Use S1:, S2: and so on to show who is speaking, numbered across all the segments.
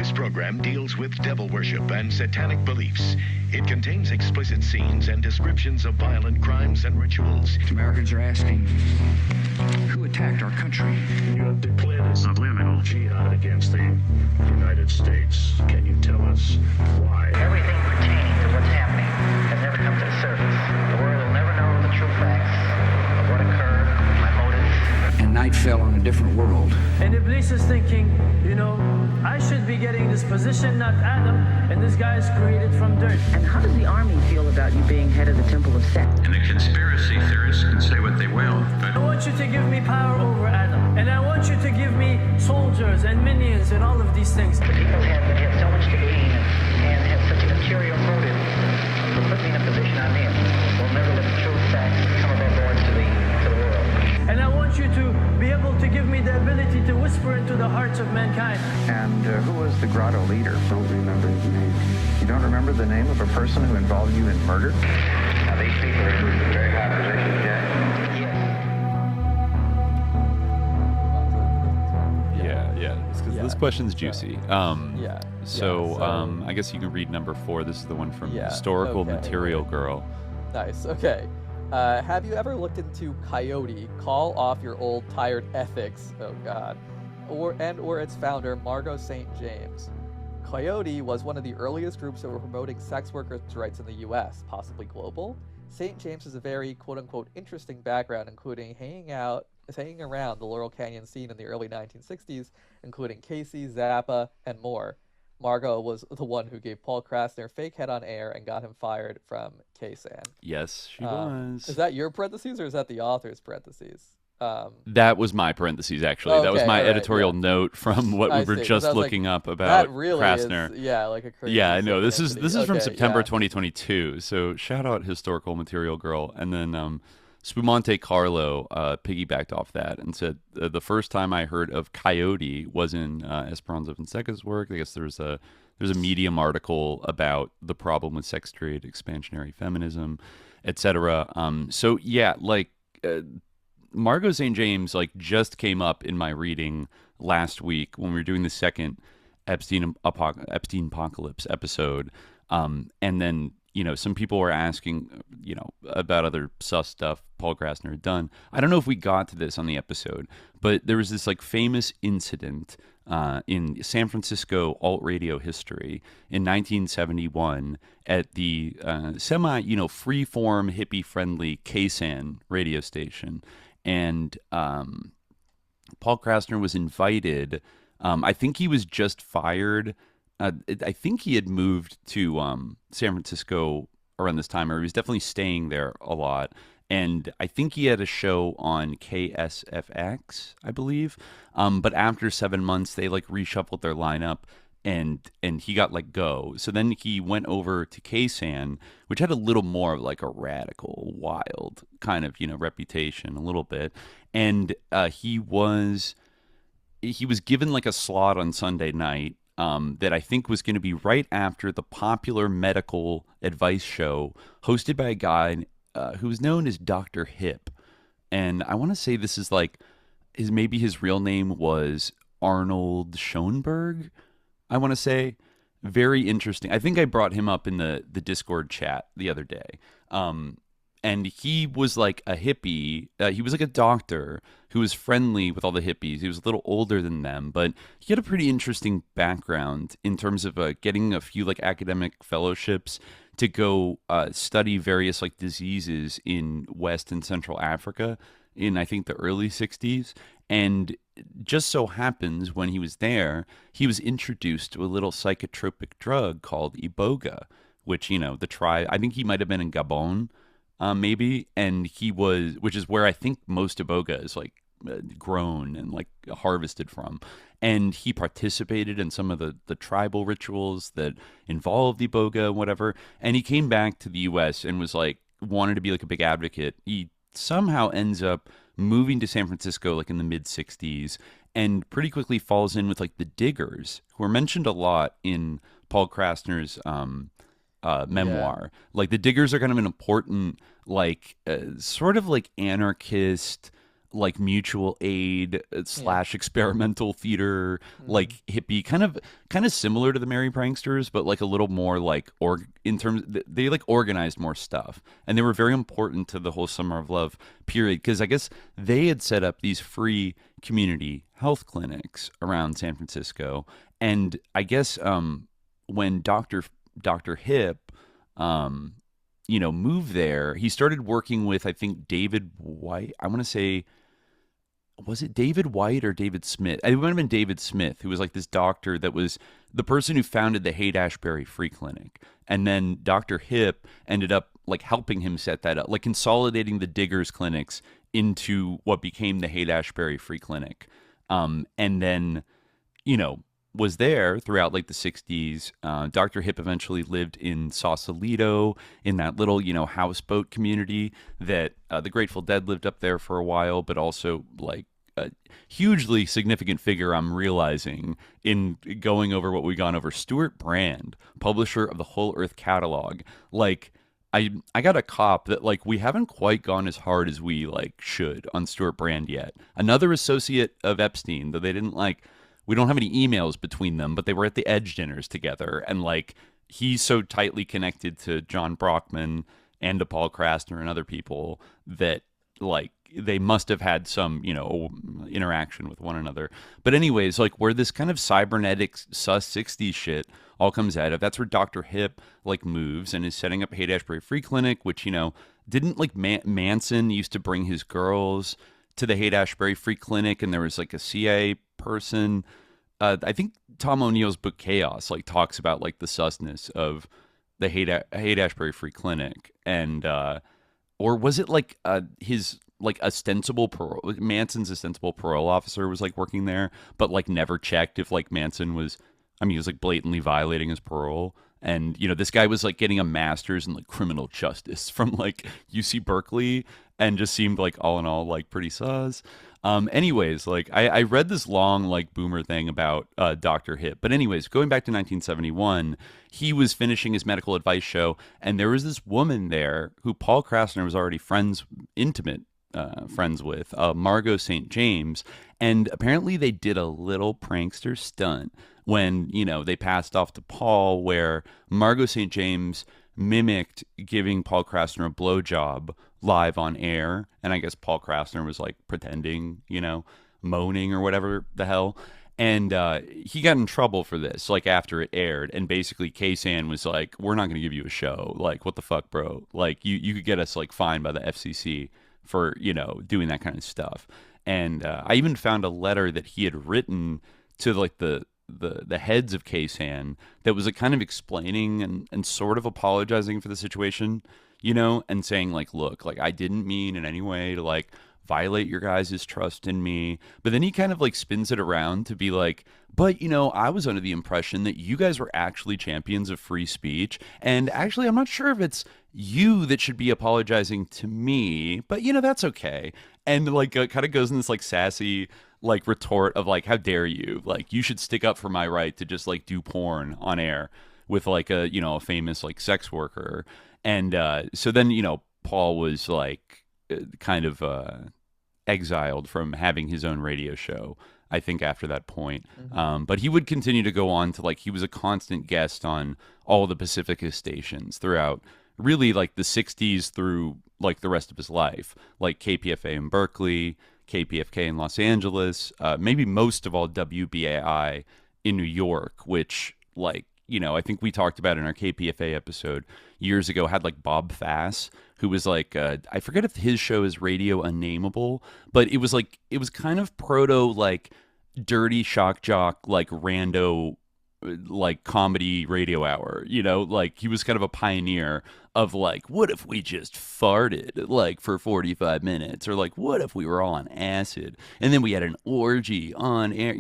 S1: This program deals with devil worship and satanic beliefs. It contains explicit scenes and descriptions of violent crimes and rituals.
S2: Americans are asking, who attacked our country?
S3: You have declared a subliminal jihad against the United States. Can you tell us why?
S4: Everything pertaining to what's happening has never come to the surface. The world will never know the true facts of what occurred, my motives.
S2: And night fell on a different world.
S5: And Iblis is thinking, I should be getting this position, not Adam, and this guy is created from dirt.
S6: And how does the army feel about you being head of the temple of Set?
S7: And the conspiracy theorists can say what they will, but
S5: I want you to give me power over Adam, and I want you to give me soldiers and minions and all of these things.
S4: The people have so much to gain and have such a material motive to put me in a position I'm in. We'll never let the true facts come above board to the world.
S5: And I want you to be able to give me the ability to whisper into the hearts of mankind.
S8: And who was the Grotto leader?
S9: Don't remember his name.
S8: You don't remember the name of a person who involved you in murder?
S9: Now, these people are in very high positions, Jack.
S10: Yeah. Because this question's juicy. I guess you can read number 4. This is the one from Historical Material Girl.
S11: Nice. Okay. Have you ever looked into Coyote? Call off your old tired ethics. Oh God. Or its founder, Margot St. James. Coyote was one of the earliest groups that were promoting sex workers' rights in the U.S., possibly global. St. James has a very quote-unquote interesting background, including hanging around the Laurel Canyon scene in the early 1960s, including Casey, Zappa, and more. Margot was the one who gave Paul Krasner fake head on air and got him fired from KSAN.
S10: Yes, she was.
S11: Is that your parentheses or is that the author's parentheses?
S10: That was my parentheses, actually.
S11: Okay,
S10: that was my editorial
S11: yeah.
S10: note from what we were just looking up about
S11: that really
S10: Krasner.
S11: Is, like a crazy.
S10: Yeah, I know. This is from September 2022. So shout out Historical Material Girl. And then Spumante Carlo piggybacked off that and said the first time I heard of Coyote was in Esperanza Fonseca's work. I guess there's a Medium article about the problem with sex trade, expansionary feminism, etc. Margot St. James just came up in my reading last week when we were doing the second Epstein Apocalypse episode. And then, some people were asking, about other sus stuff Paul Krasner had done. I don't know if we got to this on the episode, but there was this famous incident in San Francisco alt radio history in 1971 at the free-form, hippie-friendly KSAN radio station. And Paul Krasner was invited. I think he was just fired. I think he had moved to San Francisco around this time, or he was definitely staying there a lot. And I think he had a show on KSFX, I believe. But after 7 months, they reshuffled their lineup, and he got let go. So then he went over to KSAN, which had a little more of a radical, wild kind of reputation, a little bit. And he was given a slot on Sunday night that I think was going to be right after the popular medical advice show hosted by a guy who was known as Dr. Hip. And I want to say this is maybe his real name was Arnold Schoenberg, I want to say. Very interesting. I think I brought him up in the Discord chat the other day. And he was a hippie. He was a doctor who was friendly with all the hippies. He was a little older than them, but he had a pretty interesting background in terms of getting a few academic fellowships to go study various diseases in West and Central Africa in, I think, the early 60s. And just so happens when he was there, he was introduced to a little psychotropic drug called Iboga, which, the tribe, I think he might have been in Gabon, maybe, and which is where I think most Iboga is grown and harvested from. And he participated in some of the tribal rituals that involved Iboga and whatever. And he came back to the U.S. and was wanted to be a big advocate. He somehow ends up moving to San Francisco in the mid 60s and pretty quickly falls in with the Diggers, who are mentioned a lot in Paul Krasner's memoir. The Diggers are kind of an important sort of anarchist like mutual aid slash experimental theater, like hippie, kind of similar to the Merry Pranksters, but like a little more like in terms they like organized more stuff, and they were very important to the whole Summer of Love period because I guess they had set up these free community health clinics around San Francisco, and I guess when Dr. Hip moved there, he started working with, I think, David White. I want to say, was it David White or David Smith? It might have been David Smith, who was like this doctor that was the person who founded the Haight-Ashbury Free Clinic. And then Dr. Hip ended up like helping him set that up, like consolidating the Diggers clinics into what became the Haight-Ashbury Free Clinic. And then, was there throughout like the 60s. Dr. Hip eventually lived in Sausalito in that little, houseboat community that the Grateful Dead lived up there for a while, but also like a hugely significant figure I'm realizing in going over what we've gone over. Stuart Brand, publisher of the Whole Earth catalog. Like, I got a cop that like we haven't quite gone as hard as we like should on Stuart Brand yet. Another associate of Epstein, though they didn't like. We don't have any emails between them, but they were at the Edge dinners together. And like, he's so tightly connected to John Brockman and to Paul Krasner and other people that like they must have had some, interaction with one another. But anyways, like where this kind of cybernetic sus 60s shit all comes out of, that's where Dr. Hip like moves and is setting up Haight-Ashbury Free Clinic, which, didn't like Manson used to bring his girls to the Haight-Ashbury Free Clinic, and there was like a CIA person. I think Tom O'Neill's book Chaos like talks about like the susness of the Haight-Ashbury Free Clinic, and or was it like his like ostensible parole, Manson's ostensible parole officer was like working there, but like never checked if like Manson was, he was like blatantly violating his parole. And, this guy was like getting a master's in like criminal justice from like UC Berkeley and just seemed like all in all like pretty sus. Anyways, like I read this long like boomer thing about Dr. Hip. But anyways, going back to 1971, he was finishing his medical advice show, and there was this woman there who Paul Krasner was already intimate friends with, Margot St. James. And apparently they did a little prankster stunt when, they passed off to Paul, where Margot St. James mimicked giving Paul Krasner a blowjob live on air. And I guess Paul Krasner was like pretending, moaning or whatever the hell. And he got in trouble for this, like after it aired. And basically Ksan was like, we're not going to give you a show. Like, what the fuck, bro? Like, you could get us like fined by the FCC for, doing that kind of stuff. And I even found a letter that he had written to like the heads of Ksan that was like kind of explaining and sort of apologizing for the situation, and saying like, look, like I didn't mean in any way to like violate your guys' trust in me. But then he kind of like spins it around to be like, but I was under the impression that you guys were actually champions of free speech, and actually I'm not sure if it's you that should be apologizing to me, but that's okay. And like kind of goes in this like sassy like retort of like, how dare you, like you should stick up for my right to just like do porn on air with like a a famous like sex worker. And so then Paul was like kind of exiled from having his own radio show, I think, after that point. But he would continue to go on to like, he was a constant guest on all the Pacifica stations throughout really like the 60s through like the rest of his life, like KPFA in Berkeley, KPFK in Los Angeles, maybe most of all WBAI in New York, which like, I think we talked about in our KPFA episode years ago, had like Bob Fass, who was like, I forget if his show is Radio Unnameable, but it was kind of proto like dirty shock jock, like rando, like comedy radio hour, like he was kind of a pioneer of like, what if we just farted like for 45 minutes, or like, what if we were all on acid and then we had an orgy on air,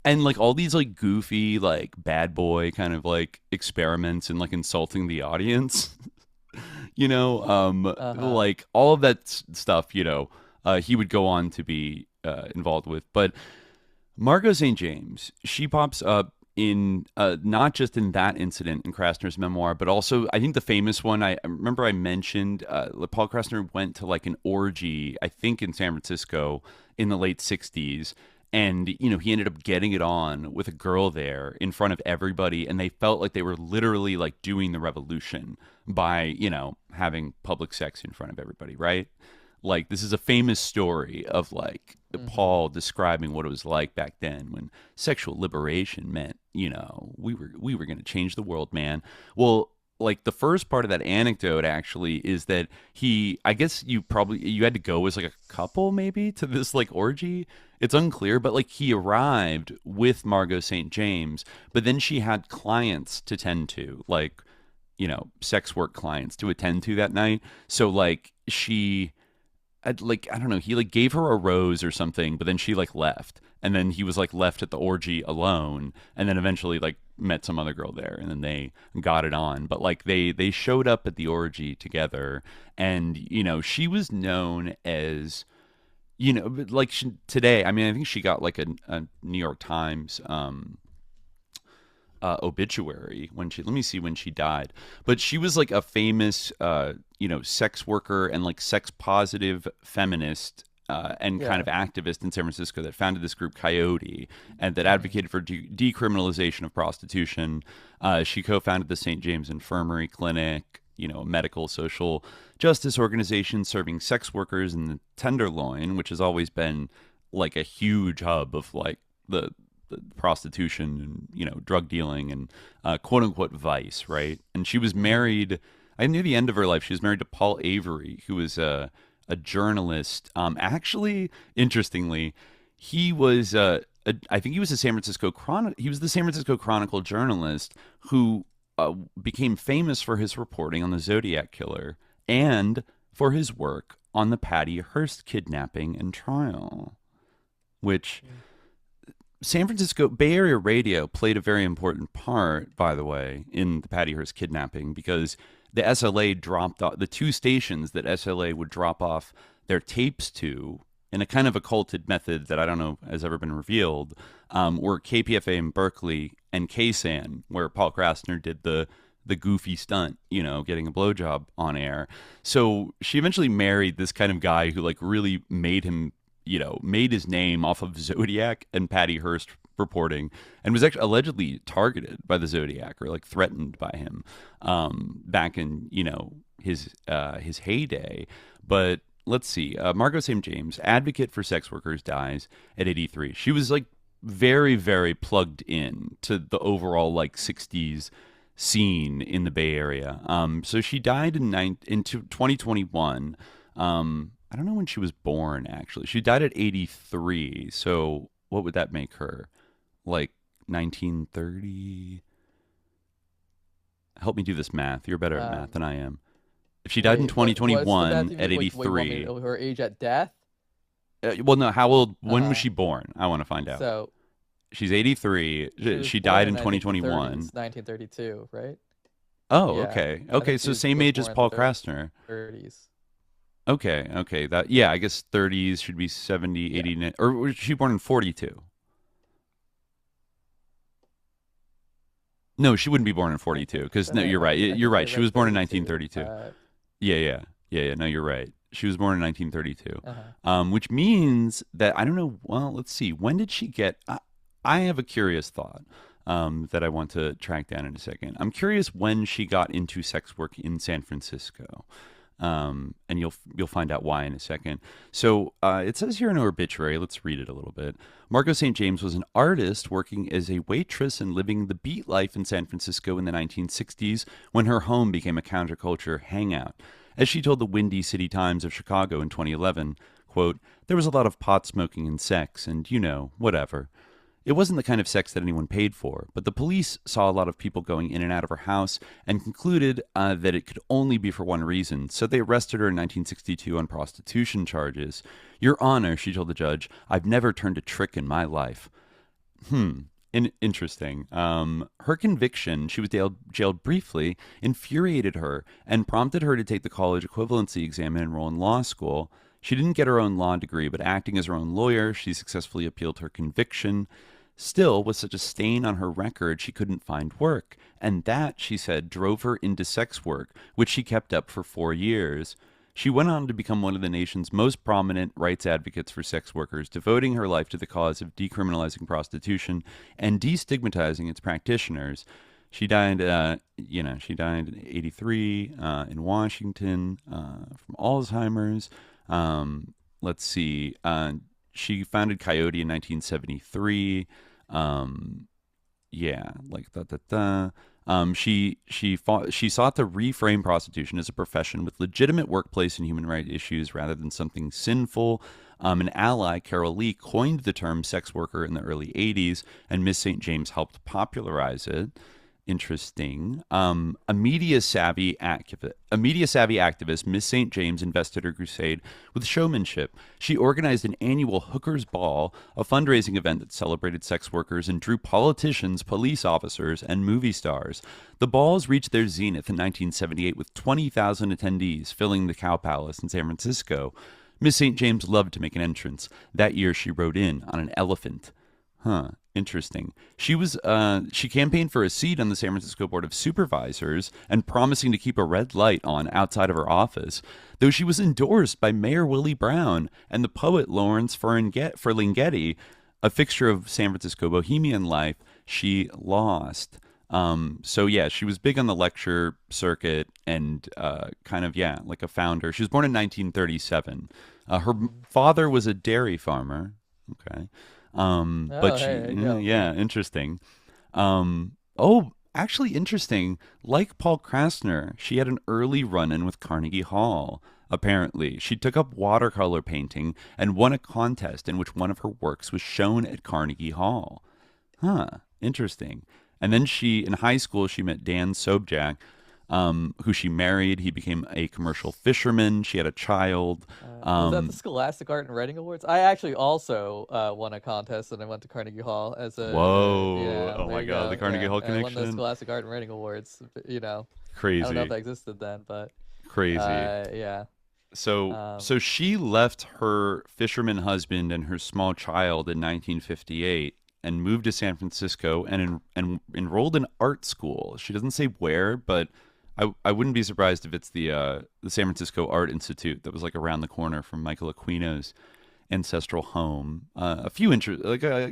S10: and like all these like goofy, like bad boy kind of like experiments and like insulting the audience, like all of that stuff, he would go on to be involved with. But Margot St. James, she pops up in not just in that incident in Krasner's memoir, but also I think the famous one. I remember I mentioned Paul Krasner went to like an orgy, I think in San Francisco in the late '60s, and he ended up getting it on with a girl there in front of everybody, and they felt like they were literally like doing the revolution by having public sex in front of everybody, right? Like, this is a famous story of like Paul describing what it was like back then when sexual liberation meant, we were going to change the world, man. Well, like the first part of that anecdote actually is that I guess you had to go as like a couple maybe to this like orgy. It's unclear, but like he arrived with Margot St. James, but then she had clients to tend to, like, sex work clients to attend to that night. So like I don't know, he like gave her a rose or something, but then she like left, and then he was like left at the orgy alone, and then eventually like met some other girl there, and then they got it on. But like they showed up at the orgy together, and she was known as like today, I mean, I think she got like a New York Times obituary when let me see when she died, but she was like a famous sex worker and like sex positive feminist and kind of activist in San Francisco that founded this group Coyote and that advocated for decriminalization of prostitution. She co-founded the St. James Infirmary Clinic, a medical social justice organization serving sex workers in the Tenderloin, which has always been like a huge hub of like the prostitution and drug dealing and quote unquote vice, right? And she was married. I knew the end of her life. She was married to Paul Avery, who was a journalist. Actually, interestingly, he was I think he was a San Francisco He was the San Francisco Chronicle journalist who became famous for his reporting on the Zodiac killer and for his work on the Patty Hearst kidnapping and trial, which. San Francisco Bay Area radio played a very important part, by the way, in the Patty Hearst kidnapping, because the SLA dropped off the two stations that SLA would drop off their tapes to in a kind of occulted method that I don't know has ever been revealed, were KPFA in Berkeley and KSAN, where Paul Krasner did the goofy stunt, getting a blowjob on air. So she eventually married this kind of guy who like really made his name off of Zodiac and Patty Hearst reporting, and was actually allegedly targeted by the Zodiac or like threatened by him back in his heyday. But let's see, Margot St. James, advocate for sex workers, dies at 83. She was like very, very plugged in to the overall like 60s scene in the Bay Area. So she died in 2021. I don't know when she was born, actually. She died at 83, so what would that make her? Like 1930? Help me do this math. You're better at math than I am. If she died in 2021 at 83...
S11: her age at death?
S10: Well, no, how old... When was she born? I want to find out.
S11: So...
S10: She's 83. She died in 2021.
S11: 1932, right?
S10: Oh,
S11: yeah.
S10: Okay. Okay, so same age as Paul Krasner.
S11: 30s.
S10: Okay. I guess 30s should be 70, 80, or was she born in 42? No, she wouldn't be born in 42 because no, you're right. You're right. She was born in 1932. Yeah. No, you're right. She was born in 1932, which means that I don't know. Well, let's see. When did she get? I have a curious thought that I want to track down in a second. I'm curious when she got into sex work in San Francisco. And you'll find out why in a second. So it says here in her obituary, let's read it a little bit. Margot St. James was an artist working as a waitress and living the beat life in San Francisco in the 1960s when her home became a counterculture hangout. As she told the Windy City Times of Chicago in 2011, quote, "There was a lot of pot smoking and sex and, whatever. It wasn't the kind of sex that anyone paid for, but the police saw a lot of people going in and out of her house and concluded that it could only be for one reason, so they arrested her in 1962 on prostitution charges. Your Honor," she told the judge, "I've never turned a trick in my life." Interesting. Her conviction, she was jailed briefly, infuriated her and prompted her to take the college equivalency exam and enroll in law school. She didn't get her own law degree, but acting as her own lawyer, she successfully appealed her conviction. Still, with such a stain on her record, she couldn't find work. And that, she said, drove her into sex work, which she kept up for 4 years. She went on to become one of the nation's most prominent rights advocates for sex workers, devoting her life to the cause of decriminalizing prostitution and destigmatizing its practitioners. She died, she died in '83 in Washington from Alzheimer's. Let's see. She founded Coyote in 1973. She sought to reframe prostitution as a profession with legitimate workplace and human rights issues rather than something sinful. An ally, Carol Lee, coined the term sex worker in the early 80s, and Miss St. James helped popularize it. Interesting. A media-savvy activist, Miss St. James invested her crusade with showmanship. She organized an annual Hooker's Ball, a fundraising event that celebrated sex workers and drew politicians, police officers, and movie stars. The balls reached their zenith in 1978 with 20,000 attendees, filling the Cow Palace in San Francisco. Miss St. James loved to make an entrance. That year she rode in on an elephant. Interesting. She campaigned for a seat on the San Francisco Board of Supervisors and promising to keep a red light on outside of her office. Though she was endorsed by Mayor Willie Brown and the poet Lawrence Ferlinghetti, a fixture of San Francisco bohemian life, she lost. She was big on the lecture circuit and like a founder. She was born in 1937. Her father was a dairy farmer. Okay. Interesting. Actually interesting. Like Paul Krasner, she had an early run-in with Carnegie Hall. Apparently, she took up watercolor painting and won a contest in which one of her works was shown at Carnegie Hall. Interesting. And then in high school, she met Dan Sobczak, who she married. He became a commercial fisherman. She had a child.
S11: Was that the Scholastic Art and Writing Awards? I actually also won a contest, and I went to Carnegie Hall as a.
S10: Whoa! Oh my God, the Carnegie Hall connection.
S11: I won the Scholastic Art and Writing Awards.
S10: Crazy.
S11: I don't know if that existed then, but
S10: crazy.
S11: Yeah.
S10: So she left her fisherman husband and her small child in 1958. And moved to San Francisco and enrolled in art school. She doesn't say where, but I wouldn't be surprised if it's the San Francisco Art Institute that was like around the corner from Michael Aquino's ancestral home. A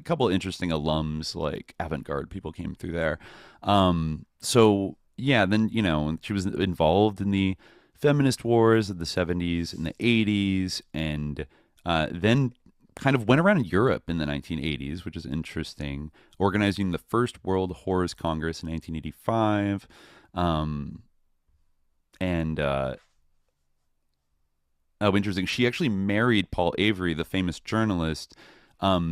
S10: couple of interesting alums, like avant-garde people, came through there. Then she was involved in the feminist wars of the 70s and the 80s, and then kind of went around Europe in the 1980s, which is interesting, organizing the first World Horrors Congress in 1985. Interesting. She actually married Paul Avery, the famous journalist.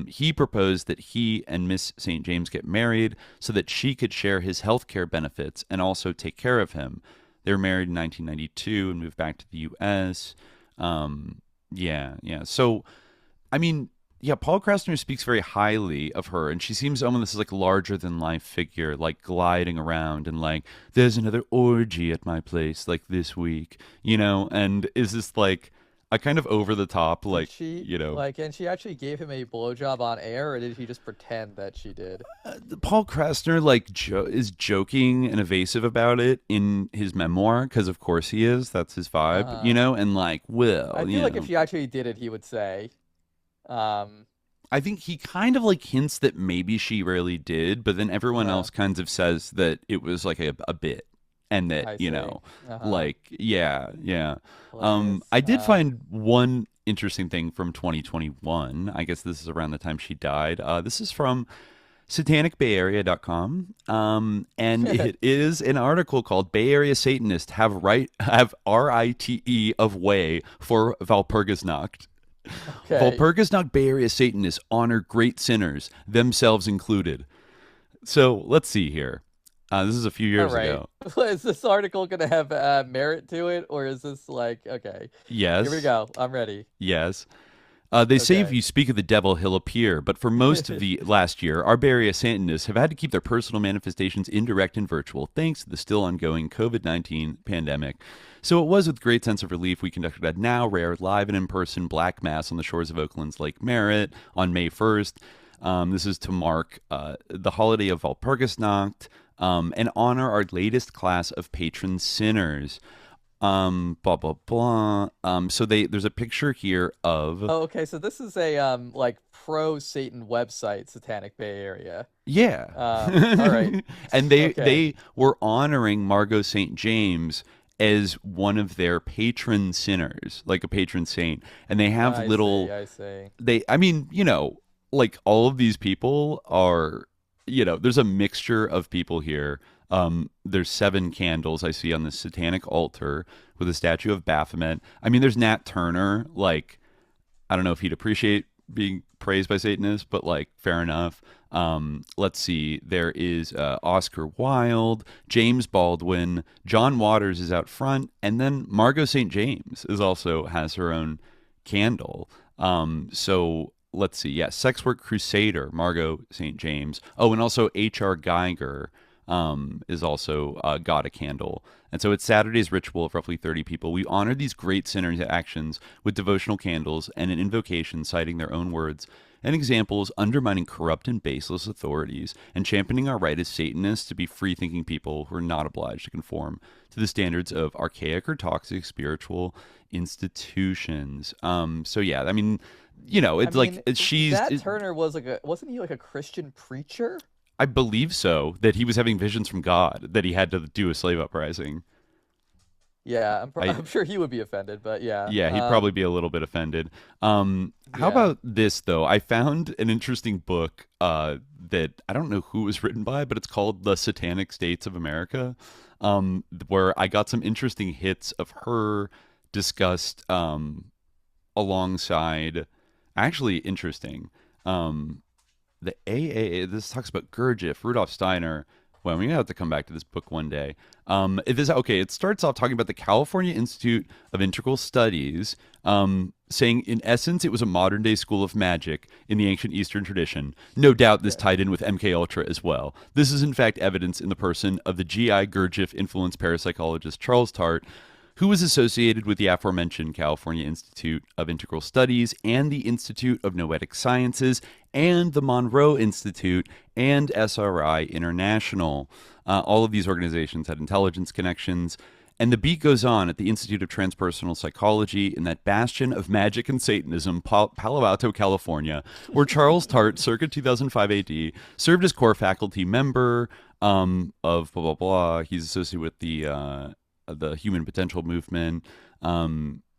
S10: He proposed that he and Miss St. James get married so that she could share his health care benefits and also take care of him. They were married in 1992 and moved back to the U.S. So, Paul Krasner speaks very highly of her, and she seems almost like larger than life figure, like gliding around and like, there's another orgy at my place like this week, and is this like a kind of over the top, like, and
S11: she actually gave him a blowjob on air, or did he just pretend that she did?
S10: Paul Krasner is joking and evasive about it in his memoir, because of course he is. That's his vibe, and like,
S11: I feel like if she actually did it, he would say.
S10: I think he kind of like hints that maybe she really did, but then everyone else kind of says that it was like a bit. And that, I did find one interesting thing from 2021. I guess this is around the time she died. This is from satanicbayarea.com. And it is an article called Bay Area Satanists have RITE of way for Walpurgisnacht. Okay. Walpurgisnacht Bay Area Satanists honor great sinners, themselves included. So let's see here. This is a few years ago.
S11: Is this article going to have merit to it, or is this like, okay?
S10: Yes.
S11: Here we go. I'm ready.
S10: Yes. They say if you speak of the devil, he'll appear. But for most of the last year, our Bay Area Satanists have had to keep their personal manifestations indirect and virtual, thanks to the still ongoing COVID-19 pandemic. So it was with great sense of relief we conducted a now rare live and in-person Black Mass on the shores of Oakland's Lake Merritt on May 1st. This is to mark the holiday of Walpurgisnacht and honor our latest class of patron sinners. Blah blah blah. So there's a picture here of.
S11: Oh, okay. So this is a like pro Satan website, Satanic Bay Area.
S10: Yeah.
S11: All right.
S10: And they were honoring Margot St. James as one of their patron sinners, like a patron saint. And they have
S11: I see.
S10: I mean, like all of these people are, there's a mixture of people here. There's 7 candles I see on the satanic altar with a statue of Baphomet. I mean, there's Nat Turner. Like, I don't know if he'd appreciate being praised by Satanists, but like, fair enough. Let's see. There is Oscar Wilde, James Baldwin, John Waters is out front, and then Margot St. James has her own candle. So let's see. Yeah, Sex Work Crusader, Margot St. James. Oh, and also H.R. Geiger is also got a candle. And so it's Saturday's ritual of roughly 30 people. We honor these great sinners' actions with devotional candles and an invocation citing their own words and examples undermining corrupt and baseless authorities and championing our right as Satanists to be free-thinking people who are not obliged to conform to the standards of archaic or toxic spiritual institutions. So yeah, I mean,
S11: Turner was wasn't he like a Christian preacher?
S10: I believe so, that he was having visions from God, that he had to do a slave uprising.
S11: Yeah, I'm sure he would be offended, but yeah.
S10: Yeah, he'd probably be a little bit offended. How about this, though? I found an interesting book that I don't know who it was written by, but it's called The Satanic States of America, where I got some interesting hits of her discussed alongside, actually interesting, the AAA. This talks about Gurdjieff, Rudolf Steiner. Well, we're gonna have to come back to this book one day. It starts off talking about the California Institute of Integral Studies, saying in essence it was a modern day school of magic in the ancient Eastern tradition. No doubt this tied in with MK Ultra as well. This is in fact evidence in the person of the GI Gurdjieff influenced parapsychologist Charles Tart, who was associated with the aforementioned California Institute of Integral Studies and the Institute of Noetic Sciences and the Monroe Institute and SRI International. All of these organizations had intelligence connections. And the beat goes on at the Institute of Transpersonal Psychology in that bastion of magic and Satanism, Palo Alto, California, where Charles Tart, circa 2005 AD, served as core faculty member of blah, blah, blah. He's associated with the Human Potential Movement.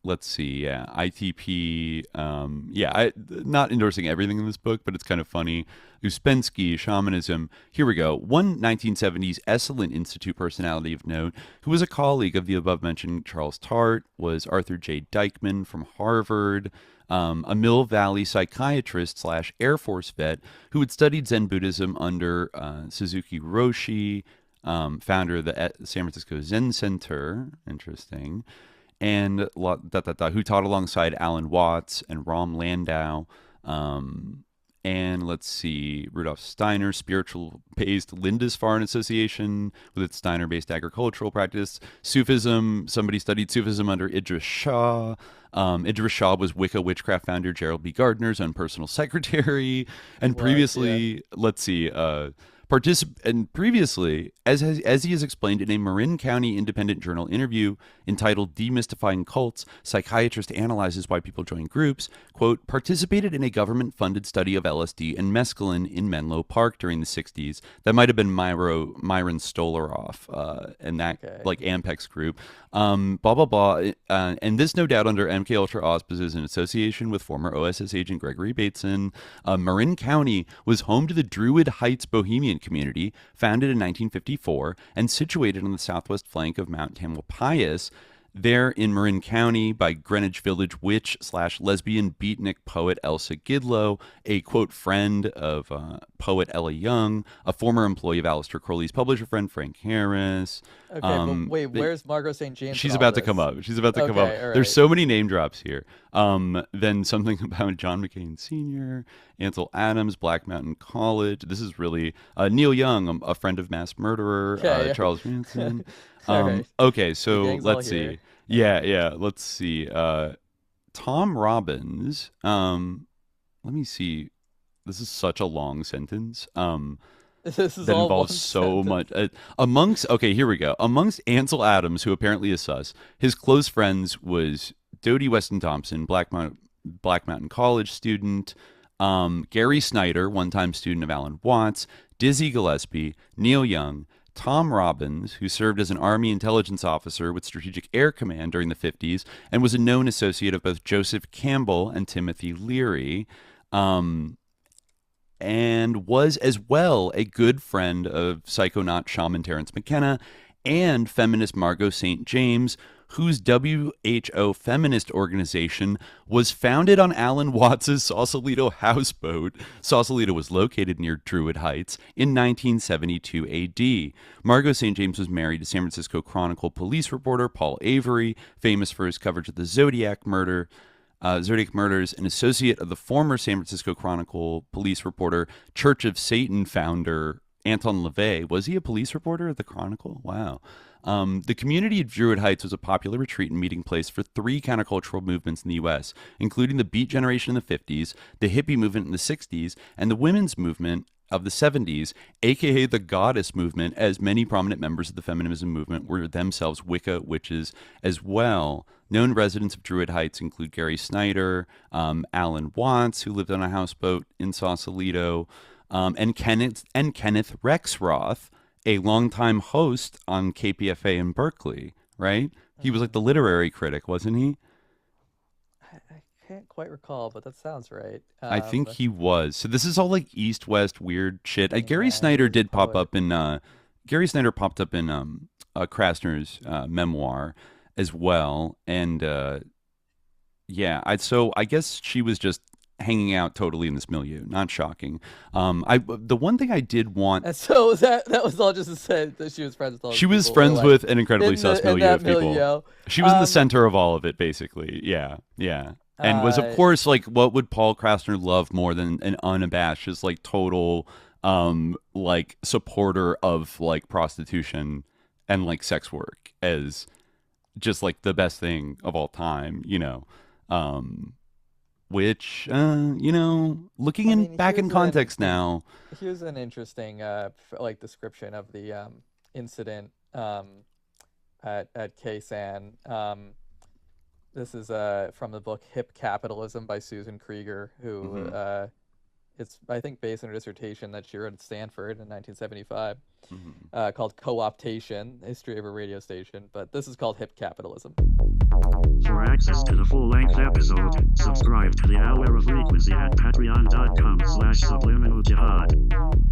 S10: Let's see, ITP. Not endorsing everything in this book, but it's kind of funny. Uspensky, shamanism. Here we go. One 1970s Esalen Institute personality of note, who was a colleague of the above-mentioned Charles Tart, was Arthur J. Dykman from Harvard, a Mill Valley psychiatrist / Air Force vet who had studied Zen Buddhism under Suzuki Roshi, founder of the San Francisco Zen Center. Interesting. And who taught alongside Alan Watts and Ram Landau. And let's see, Rudolf Steiner, spiritual-based Lindisfarne Association with its Steiner-based agricultural practice. Sufism, somebody studied Sufism under Idris Shah. Idris Shah was Wicca witchcraft founder Gerald B. Gardner's own personal secretary. And previously, previously, as he has explained in a Marin County Independent Journal interview entitled Demystifying Cults, psychiatrist analyzes why people join groups, quote, participated in a government-funded study of LSD and mescaline in Menlo Park during the 60s. That might have been Myron Stolaroff and that, like, Ampex group. Blah, blah, blah. And this, no doubt, under MK Ultra auspices in association with former OSS agent Gregory Bateson. Marin County was home to the Druid Heights Bohemian community, founded in 1954 and situated on the southwest flank of Mount Tamalpais, there in Marin County by Greenwich Village witch / lesbian beatnik poet Elsa Gidlow, a quote friend of poet Ella Young, a former employee of Aleister Crowley's publisher friend Frank Harris.
S11: Okay, but wait, where's Margot St. James?
S10: She's about to come up. She's about to come up. Right. There's so many name drops here. Then something about John McCain Sr., Ansel Adams, Black Mountain College. This is really Neil Young, a friend of mass murderer, Charles Manson. Okay, so let's see. Yeah, let's see. Tom Robbins. Let me see. this is such a long sentence.
S11: This is
S10: that
S11: all
S10: involves
S11: one
S10: so
S11: sentence.
S10: much. Okay, here we go. Amongst Ansel Adams, who apparently is sus, his close friends was Dodie Weston Thompson, Black Mountain College student, Gary Snyder, one-time student of Alan Watts, Dizzy Gillespie, Neil Young, Tom Robbins, who served as an Army intelligence officer with Strategic Air Command during the 50s and was a known associate of both Joseph Campbell and Timothy Leary, and was as well a good friend of psychonaut shaman Terence McKenna and feminist Margot St. James, whose WHO feminist organization was founded on Alan Watts's Sausalito houseboat. Sausalito was located near Druid Heights in 1972 AD. Margot St. James was married to San Francisco Chronicle police reporter Paul Avery, famous for his coverage of the Zodiac murders, an associate of the former San Francisco Chronicle police reporter, Church of Satan founder Anton LaVey. Was he a police reporter at the Chronicle? Wow. The community of Druid Heights was a popular retreat and meeting place for three countercultural movements in the U.S., including the Beat Generation in the 50s, the hippie movement in the 60s, and the women's movement of the 70s, aka the goddess movement, as many prominent members of the feminism movement were themselves Wicca witches as well. Known residents of Druid Heights include Gary Snyder, Alan Watts, who lived on a houseboat in Sausalito, and Kenneth Rexroth, a longtime host on KPFA in Berkeley, right? He was like the literary critic, wasn't he?
S11: I can't quite recall, but that sounds right.
S10: I think he was. So this is all like East-West weird shit. Gary Snyder did pop up in Krasner's memoir as well, and I guess she was just hanging out totally in this milieu. Not shocking. The one thing I did want.
S11: And so that was all just to say that she was friends with all.
S10: She was friends with an incredibly sus milieu of people. She was in the center of all of it, basically. Yeah. And was, of course, like, what would Paul Krasner love more than an unabashed, just like total, like supporter of like prostitution and like sex work as just like the best thing of all time, which, looking back in context now.
S11: Here's an interesting, description of the incident at Ksan. This is from the book Hip Capitalism by Susan Krieger, who it's, I think, based on a dissertation that she wrote at Stanford in 1975, called Co-optation, History of a Radio Station. But this is called Hip Capitalism.
S3: For access to the full-length episode, subscribe to the Hour of Frequency at patreon.com/subliminaljihad.